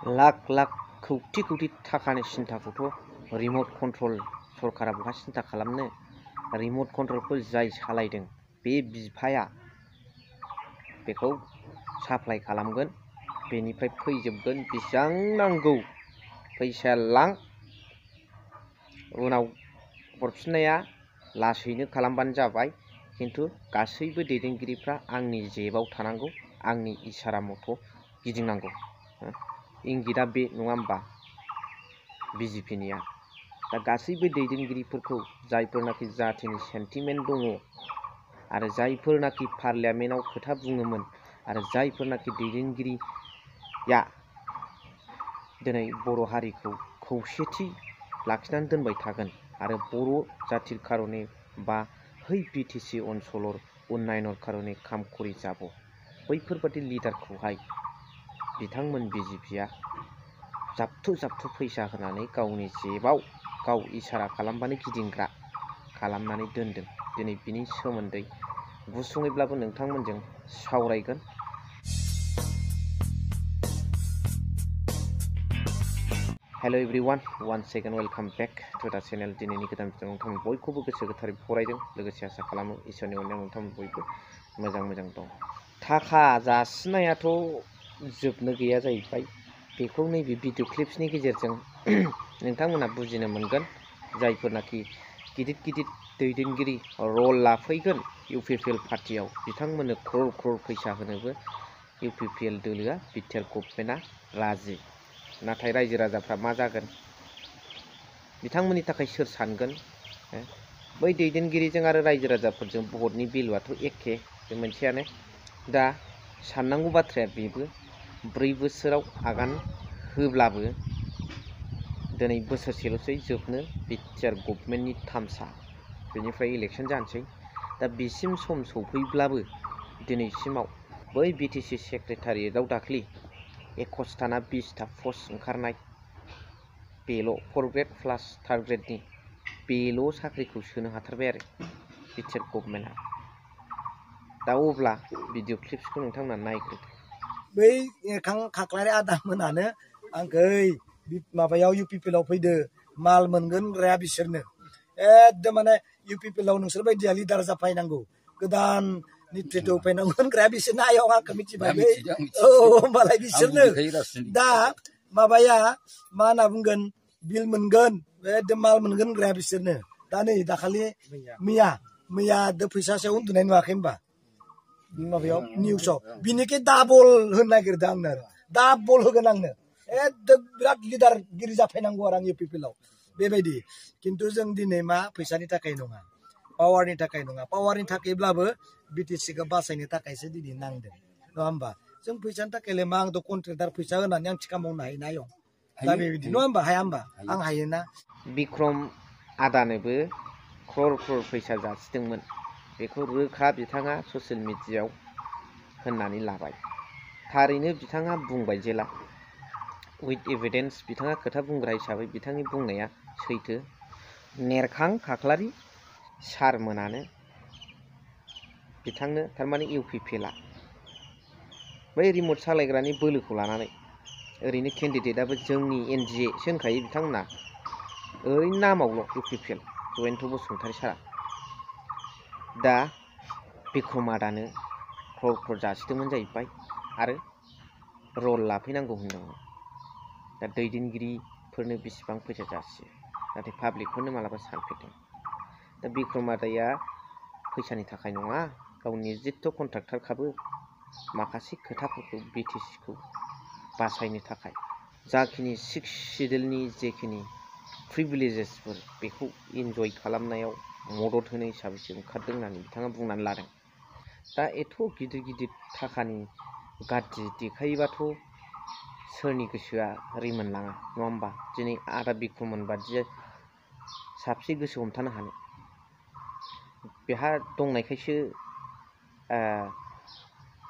लाख लाख कौटि कौटि थाखानि सिन्थाखौथ' रिमट कन्ट्रल सरकारा बहा सिन्था खालामनो। रिमट कन्ट्रलखौ जाय सालायदों बे बिफाया बेखौ साप्लाय खालामगोन, बेनिफ्राय फैजोबगोन बेसेबां नांगौ फैसाया लां, उनाव हरफिननाया लासैनो खालामबानो जाबाय। खिन्थु गासैबो दैदेनगिरिफ्रा आंनि जेबाव थानांगौ, आंनि इसारा मथ' गिदिंनांगौ। इंगितआ बे नङा होमबा बिजेपिनिया। दा गासैबो दैदेनगिरिफोरखौ जायफोरनाखि जाथिनि सेन्टिमेन्ट दङ आरो जायफोरनाखि पार्लियामेन्टआव खोथा बुङोमोन आरो जायफोरनाखि दैदेनगिरिया दिनै बर' हारिखौ खौसेथि लाखिनानै दोनबाय थागोन आरो बर' जाथिर कारणे बा है बिटिसि अनसलर उन्नायनर कारणे काम करि जाब, बैफोरबादि लिडारखौहाय बिथांमोन बिजेपिया जाबथु जाबथु फैसा होनानै गावनि जेबाव गाव इसारा खालामबानो गिदिंग्रा खालामनानै दोनदों। दिनै बिनि सोमोन्दै गुसुङैब्लाबो नोंथांमोनजों सावरायगोन। Hello everyone, one second welcome back to the channel. दिनैनि गोदान भिडिअ नोंथांमोन बयखौबो गोसो गोथारै फरायदों, लोगोसे आसा खालामो इसोरनि अननायाव नोंथांमोन बयबो मोजां दं। थाखा जासिनायाथ' जोबनो गैया जाहैबाय। बेखौ नैबे भिडिअ क्लिप्सनि गेजेरजों नोंथांमोना बुजिनो मोनगोन। जायफोरनाखि गिदिर गिदिर दैदेनगिरि रल लाफैगोन इउपिपिएल पार्टियाव, बिथांमोननो क्रर क्रर फैसा होनोबो इउपिपिएल दोलोआ बिटिआर गभर्नमेन्टआ राजि। नाथाय रायजो राजाफ्रा मा जागोन, बिथांमोननि थाखाय सोर सानगोन? बै दैदेनगिरिजों आरो रायजो राजाफोरजों भटनि भेलुआथ' एखे, बे मोनसेयानो। दा साननांगौ बाथ्राया बेबो, 4 बोसोराव आगान होब्लाबो दिनै बोसोरसेल'सै जोबनो बिटिआर गभर्नमेन्टनि टार्मसा, बेनिफ्राय इलेक्सन जानोसै। दा बिसिम सम सफैब्लाबो दिनैसिमाव बै बिटिसि सेक्रेटारियेटआव दाख्लि 21 ना 20टा पस्ट ओंखारनाय, बेल' 4 ग्रेड प्लास 3 ग्रेडनि बेल' साख्रिखौ सोनो हाथारबाय आरो बिटिआर गभर्नमेन्टआ। दा अब्ला भिडिअ क्लिप्सखौ नोंथांमोना नायग्रोदो। बै खाख्लारि आदा मोनानो आंखौ माबायाव इउपिपिएलआव फैदो, माल मोनगोन राया बिसोरनो। एकदम माने इउपिपिएलआव नोंसोर बायदिया लिडार जाफायनांगौ, गोदान नेतृत्व फैनांगौ होनग्राया बिसोरनो आयं आंखौ मिथिबाय। औ होमबालाय बिसोरनो दा माबाया मा होनना बुंगोन, बिल मोनगोन, एकदम माल मोनगोन होनग्राया बिसोरनो। दा नै दाखालि मैया फैसा सायाव उन्दुनाय नुवाखै होमबा माबायाव निउसाव, बिनिखि डाबल होनो नागिरदों आंनो आरो डाबल होगोन आंनो। एकदम बिराद लिडारगिरि जाफायनांगौ आरो आं इउपिपिएलआव बेबायदि। खिन्थु जों दिनै मा फैसानि थाखाय नङा, पावारनि थाखाय नङा। पावारनि थाखायब्लाबो बिटिसिखौ बासायनो थाखायसो दिनै नांदों, नङा होमबा? जों फैसानि थाखायलाय मा, आंथ' कन्ट्रेक्टार फैसा होनानै आं थिखा मावनो हायो ना आयं? दा बेबायदि नङा होमबा? हाया होमबा? आं हायोना। बिक्रम आदानोबो क्रर क्रर फैसा जासिदोंमोन, बेखौ रोखा बिथाङा ससियेल मिडियायाव होननानै लाबाय। थारैनो बिथाङा बुंबाय जेला उइथ एभिडेन्स, बिथाङा खोथा बुंग्रा हिसाबै बिथांनि बुंनाया सैथो। नेरखां खाख्लारि सारमोनानो बिथांनो थारमाने इउपिपिएलआ बै रिमट सालायग्रानि बोलोखौ लानानै, ओरैनो केन्डिडेटआबो जोंनि एनडिएसो होनखायो बिथांमोना, ओरैनो नामावल' इउपिपिएल जयन्त बसुमतारी सारा। दा बिक्रम आदानो क्रर क्रर जासिदोंमोन जाहैबाय आरो रल लाफैनांगौ होनदोंमोन। दा दैदेनगिरिफोरनो बेसेबां फैसा जासियो, नाथाय पाब्लिकफोरनो मालाबा सानफेरदों। दा बिक्रम आदाया फैसानि थाखाय नङा, गावनि निजित्थ कन्ट्राक्टारखाबो माखासे खोथाफोरखौ बिटिसिखौ बासायनो थाखाय जाखिनि 6 सिडिउलनि जेखिनि प्रिभिलेजेसफोर, बेखौ इन्जय खालामनायाव मदद होनो हिसाबैसो ओंखारदों होननानै बिथाङा बुंनानै लादों। दा एथ' गिदिर गिदिर थाखानि गाज्रि देखायोबाथ' सोरनि गोसोआ रिमोनलाङा, नङा होमबा? दिनै आदा बिक्रममोन बादि साबसे गोसो हमथानो हानो? बेहा दंनायखायसो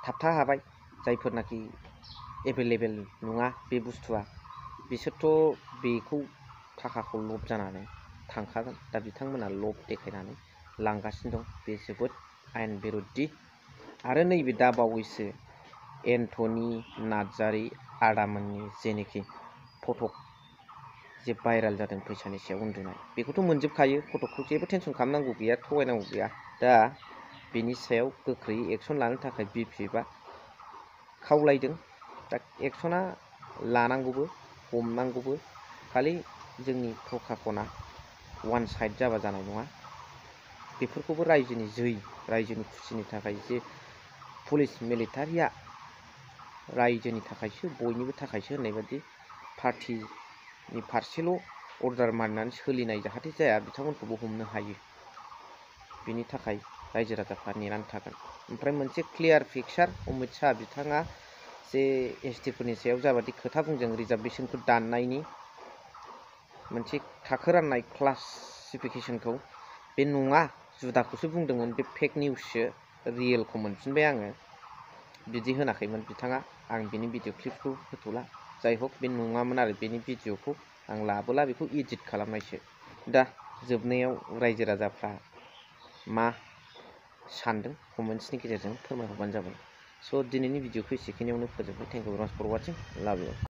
थाबथा हाबाय। जायफोरनाखि एभेलेबेल नङा बे बुस्थुआ, बिसोरथ' बेखौ थाखाखौ लब जानानै थांखागोन। दा बिथांमोना लब देखायनानै लांगासिनो दं, बे जोबोद आयेन बेरेखा। आरो नैबे दा बावैसो एन्टनि नार्जारी आदामोननि जेनोखि फटक जे भाइराल जादों फैसानि सायाव उन्दुनाय बेखौथ' मोनजोबखायो फटकखौ जेबो टेनसन खालामनांगौ गैया थगायनांगौ गैया दा बिनि सायाव गोख्रै एक्सन लानो थाखाय BPFआ खावलायदों दा एक्सना लानांगौबो हमनांगौबो खालि जोंनि प्रखाखना वान साइड जाबा जानाय नङा बेफोरखौबो रायजोनि जै रायजोनि खुसिनि थाखाय जे पुलिस मिलिटारिया रायजोनि थाखायसो बयनिबो थाखायसो होननाय बादि पार्टिनि फारसेल' अर्डार मानिनानै सोलिनाय जाहाथे जाया बिथांमोनखौबो हमनो हायो बिनि थाखाय रायजो राजाफ्रा नेनानै थागोन ओमफ्राय मोनसे क्लियार पिकचार अमित शाह बिथाङा जे एसटिफोरनि सायाव जाबादि खोथा बुंदों रिजार्भेसनखौ दाननायनि मोनसे थाखो राननाय क्लासिफिकेसनखौ बे नङा जुदाखौसो बुंदोंमोन बे फेक निउससो रियेलखौ मोनफिनबाय आङो बिदि होनाखैमोन बिथाङा आं बिनि भिडिअ क्लिपखौ होथ'ला जाय हक बे नङामोन आरो बेनि भिडिअखौ आं लाबोला बेखौ एडिट खालामनायसो दा जोबनायाव रायजो राजाफ्रा मा सानदों कमेन्ट्सनि गेजेरजों फोरमायहरबानो जाबाय स' दिनैनि भिडिअखौ एसेखिनियावनो फोजोबबाय थेंक इउ भेरि माच फर वाचिं लाभ इउ